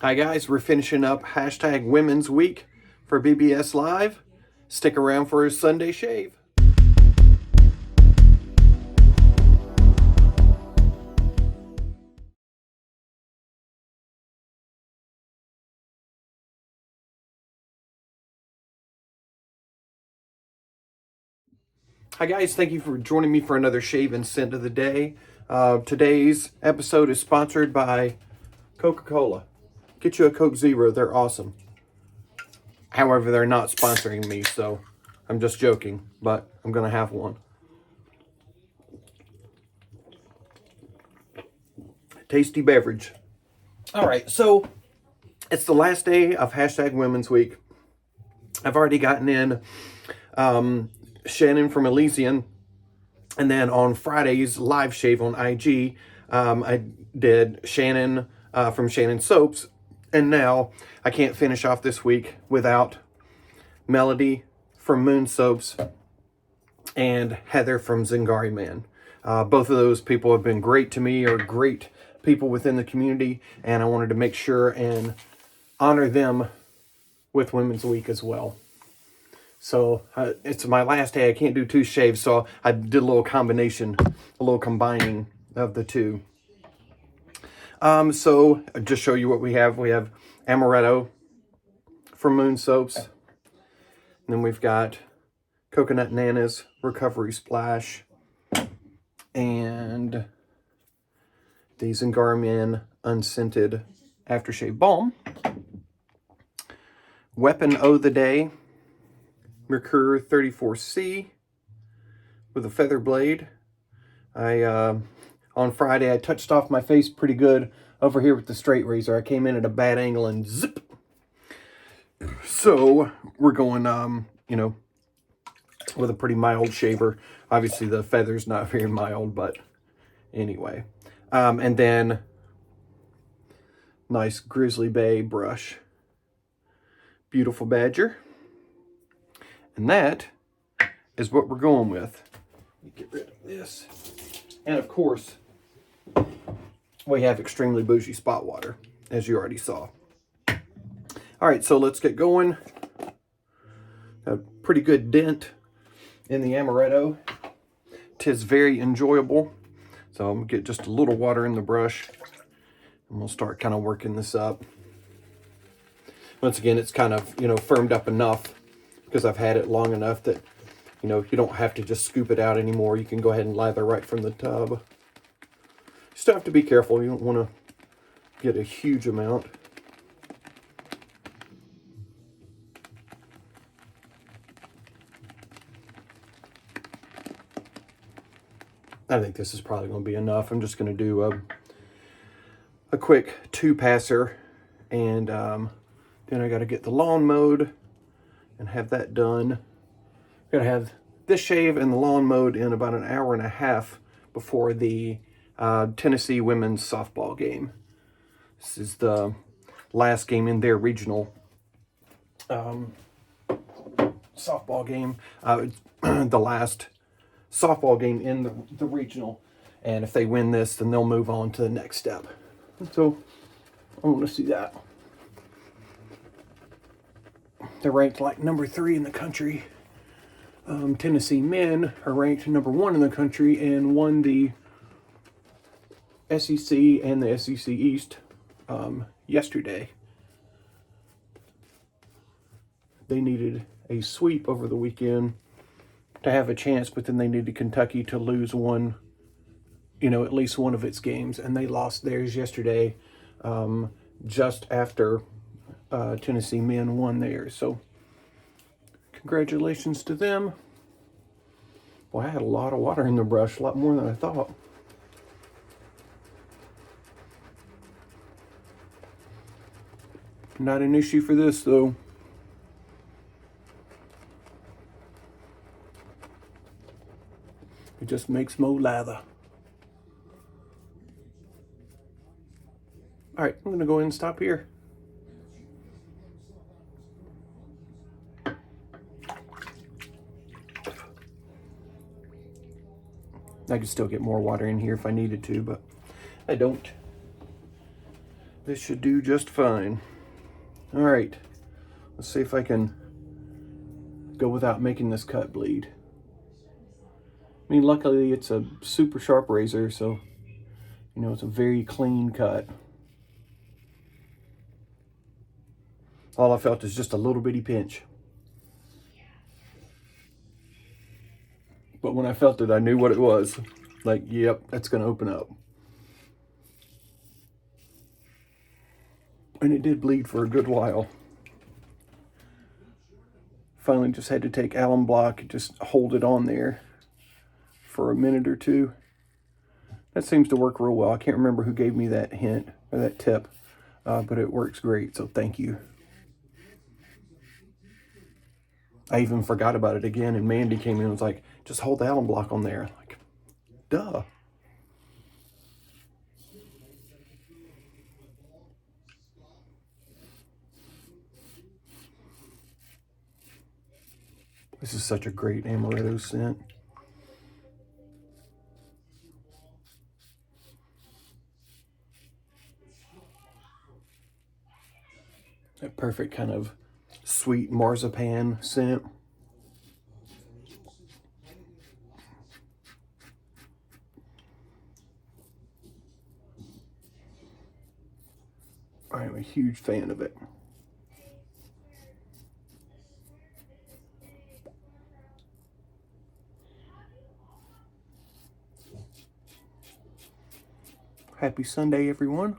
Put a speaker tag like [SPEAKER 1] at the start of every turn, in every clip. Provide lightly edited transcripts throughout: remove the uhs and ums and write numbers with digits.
[SPEAKER 1] Hi guys, we're finishing up hashtag Women's Week for BBS Live. Stick around for a Sunday shave. Hi guys, thank you for joining me for another shave and scent of the day. Today's episode is sponsored by Coca-Cola. Get you a Coke Zero, they're awesome. However, they're not sponsoring me, so I'm just joking, but I'm gonna have one. Tasty beverage. All right, so it's the last day of hashtag Women's Week. I've already gotten in Shannon from Elysian, and then on Friday's live shave on IG, I did Shannon from Shannon Soaps, and now I can't finish off this week without Melody from Moon Soaps and Heather from Zingari Man. Both of those people have been great to me, are great people within the community, and I wanted to make sure and honor them with Women's Week as well. So it's my last day. I can't do two shaves, so I did a little combination, a little combining of the two. So I'll just show you what we have. We have Amaretto from Moon Soaps. And then we've got Coconut Nanas Recovery Splash. And the Zingari Man Unscented Aftershave Balm. Weapon O' the Day, Mercure 34C with a feather blade. On Friday, I touched off my face pretty good over here with the straight razor. I came in at a bad angle and zip. So we're going, with a pretty mild shaver. Obviously, the feather's not very mild, but anyway. And then nice Grizzly Bay brush. Beautiful Badger. And that is what we're going with. Let me get rid of this. And of course, we have extremely bougie spot water, as you already saw. All right, so let's get going. A pretty good dent in the Amaretto. 'Tis very enjoyable. So I'm gonna get just a little water in the brush, and we'll start kind of working this up. Once again, it's kind of, firmed up enough because I've had it long enough that, you don't have to just scoop it out anymore. You can go ahead and lather right from the tub. You still have to be careful. You don't want to get a huge amount. I think this is probably going to be enough. I'm just going to do a quick 2-passer, and then I got to get the lawn mowed and have that done. Got to have this shave and the lawn mowed in about an hour and a half before the Tennessee women's softball game. This is the last game in their regional softball game. It's the last softball game in the regional. And if they win this, then they'll move on to the next step. So I want to see that. They're ranked like number 3 in the country. Tennessee men are ranked number 1 in the country and won the SEC and the SEC East yesterday. They needed a sweep over the weekend to have a chance, but then they needed Kentucky to lose one, at least one of its games, and they lost theirs yesterday, just after Tennessee men won theirs. So congratulations to them. Well, I had a lot of water in the brush, a lot more than I thought. Not an issue for this, though. It just makes more lather. All right, I'm going to go ahead and stop here. I could still get more water in here if I needed to, but I don't. This should do just fine. All right, let's see if I can go without making this cut bleed. I mean, luckily it's a super sharp razor, so, you know, it's a very clean cut. All I felt is just a little bitty pinch. But when I felt it, I knew what it was. Like, yep, that's gonna open up. And it did bleed for a good while. Finally just had to take alum block and just hold it on there for a minute or two. That seems to work real well. I can't remember who gave me that hint or that tip, but it works great, so thank you. I even forgot about it again, and Mandy came in and was like, just hold the alum block on there. Like, duh. This is such a great Amaretto scent. That perfect kind of sweet marzipan scent. I am a huge fan of it. Happy Sunday, everyone.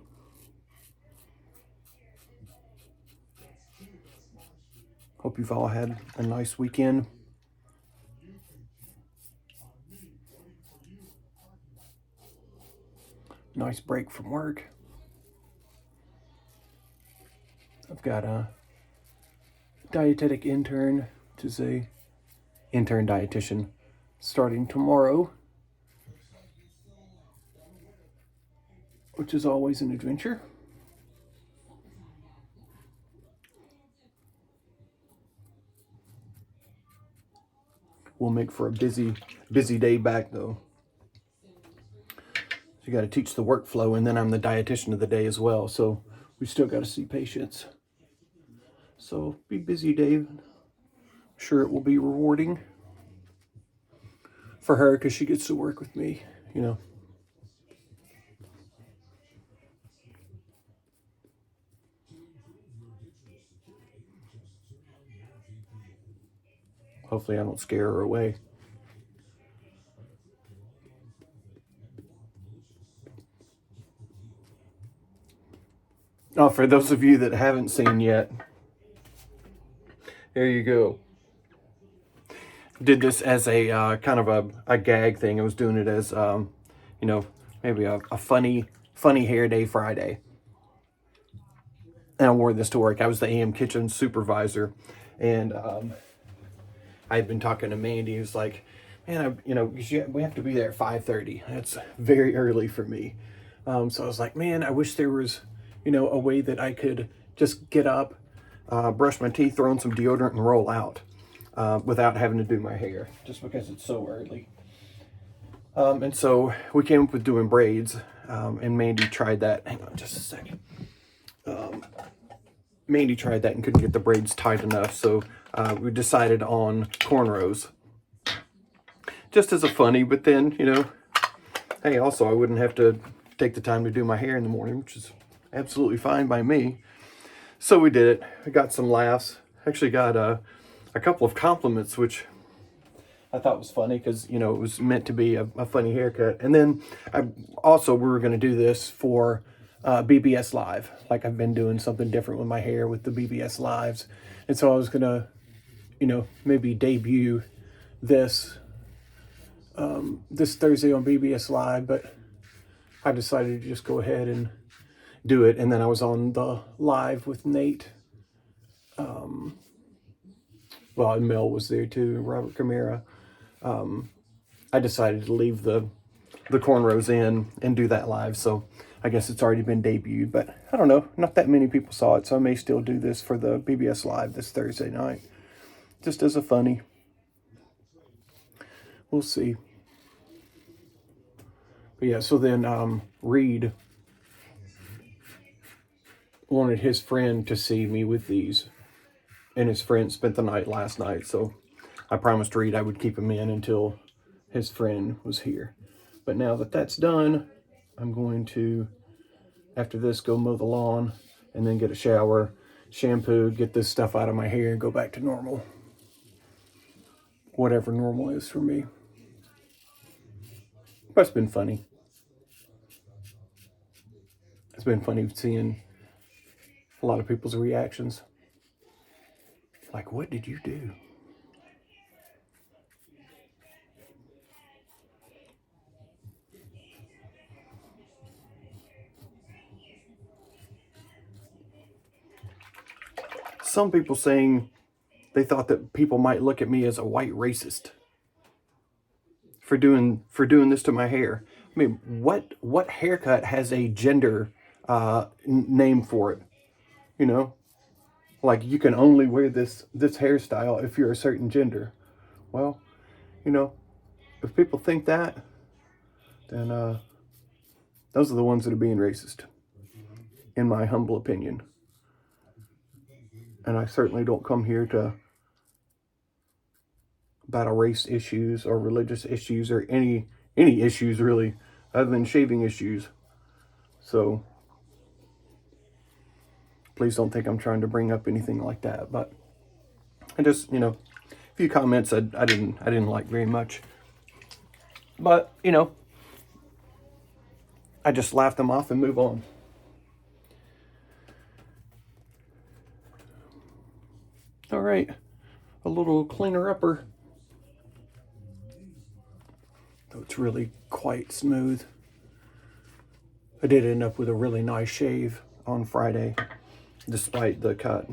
[SPEAKER 1] Hope you've all had a nice weekend. Nice break from work. I've got a dietetic intern, which is a intern dietitian, starting tomorrow, which is always an adventure. Will make for a busy day back though. So you got to teach the workflow, and then I'm the dietitian of the day as well. So we still got to see patients. So be busy, Dave. Sure, it will be rewarding for her because she gets to work with me, you know. Hopefully I don't scare her away. Oh, for those of you that haven't seen yet, there you go. Did this as a kind of a gag thing. I was doing it as, you know, maybe a funny hair day Friday. And I wore this to work. I was the AM kitchen supervisor. And I had been talking to Mandy. He was like, man, we have to be there at 5:30. That's very early for me. So I was like, man, I wish there was, a way that I could just get up, brush my teeth, throw in some deodorant, and roll out without having to do my hair, just because it's so early. And so we came up with doing braids, and Mandy tried that. Hang on just a second. Mandy tried that and couldn't get the braids tight enough, so we decided on cornrows. Just as a funny, but then, hey, also I wouldn't have to take the time to do my hair in the morning, which is absolutely fine by me. So we did it. I got some laughs. Actually got a couple of compliments, which I thought was funny because, it was meant to be a funny haircut. And then we were going to do this for BBS Live. Like, I've been doing something different with my hair with the BBS Lives. And so I was going to, maybe debut this this Thursday on BBS Live, but I decided to just go ahead and do it. And then I was on the live with Nate. And Mel was there too, Robert Camara. I decided to leave the cornrows in and do that live. So I guess it's already been debuted, but I don't know. Not that many people saw it, so I may still do this for the BBS Live this Thursday night. Just as a funny. We'll see. But yeah, so then Reed wanted his friend to see me with these. And his friend spent the night last night, so I promised Reed I would keep him in until his friend was here. But now that that's done, I'm going to, after this, go mow the lawn and then get a shower, shampoo, get this stuff out of my hair, and go back to normal. Whatever normal is for me. But it's been funny. It's been funny seeing a lot of people's reactions. Like, what did you do? Some people saying they thought that people might look at me as a white racist for doing this to my hair. I mean, what haircut has a gender name for it? You know, like you can only wear this hairstyle if you're a certain gender. Well, you know, if people think that, then those are the ones that are being racist, in my humble opinion. And I certainly don't come here to battle race issues or religious issues or any issues really, other than shaving issues. So please don't think I'm trying to bring up anything like that. But I just, you know, a few comments I didn't like very much. But, you know, I just laugh them off and move on. All right, a little cleaner upper. Though it's really quite smooth. I did end up with a really nice shave on Friday, despite the cut.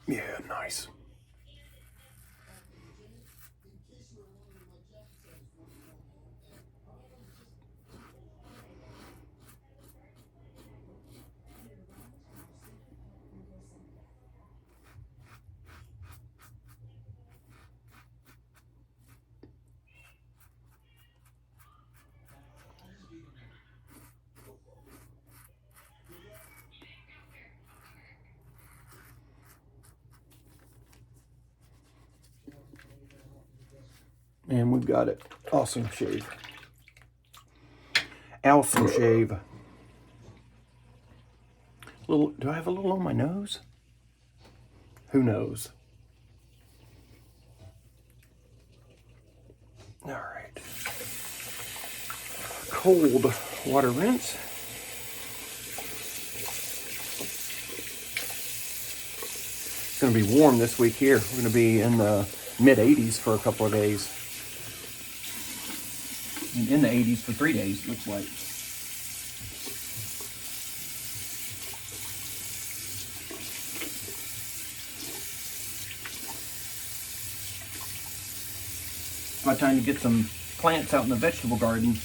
[SPEAKER 1] Yeah, nice. And we've got it. Awesome shave. Awesome shave. Little, do I have a little on my nose? Who knows? All right. Cold water rinse. It's going to be warm this week here. We're going to be in the mid 80s for a couple of days. In the 80s for 3 days, looks like. It's my time to get some plants out in the vegetable garden.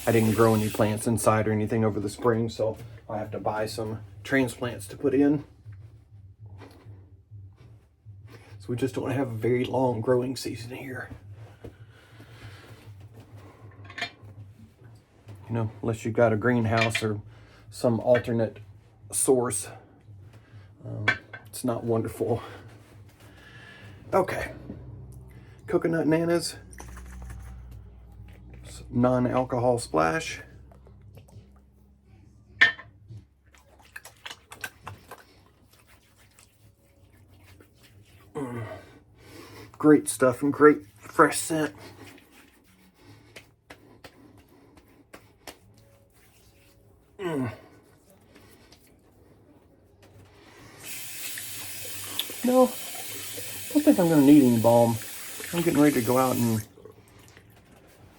[SPEAKER 1] I didn't grow any plants inside or anything over the spring, so I have to buy some transplants to put in. So we just don't have a very long growing season here. You know, unless you've got a greenhouse or some alternate source. It's not wonderful. Okay. Coconut nanas. Non-alcohol splash. Great stuff and great fresh scent. No, I don't think I'm going to need any balm. I'm getting ready to go out and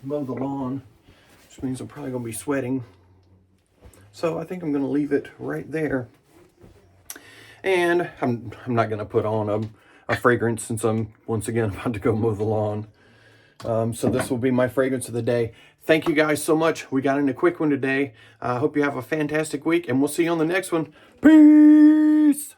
[SPEAKER 1] mow the lawn, which means I'm probably going to be sweating. So I think I'm going to leave it right there. And I'm not going to put on a fragrance since I'm once again about to go mow the lawn. So this will be my fragrance of the day. Thank you guys so much. We got in a quick one today. I hope you have a fantastic week, and we'll see you on the next one. Peace!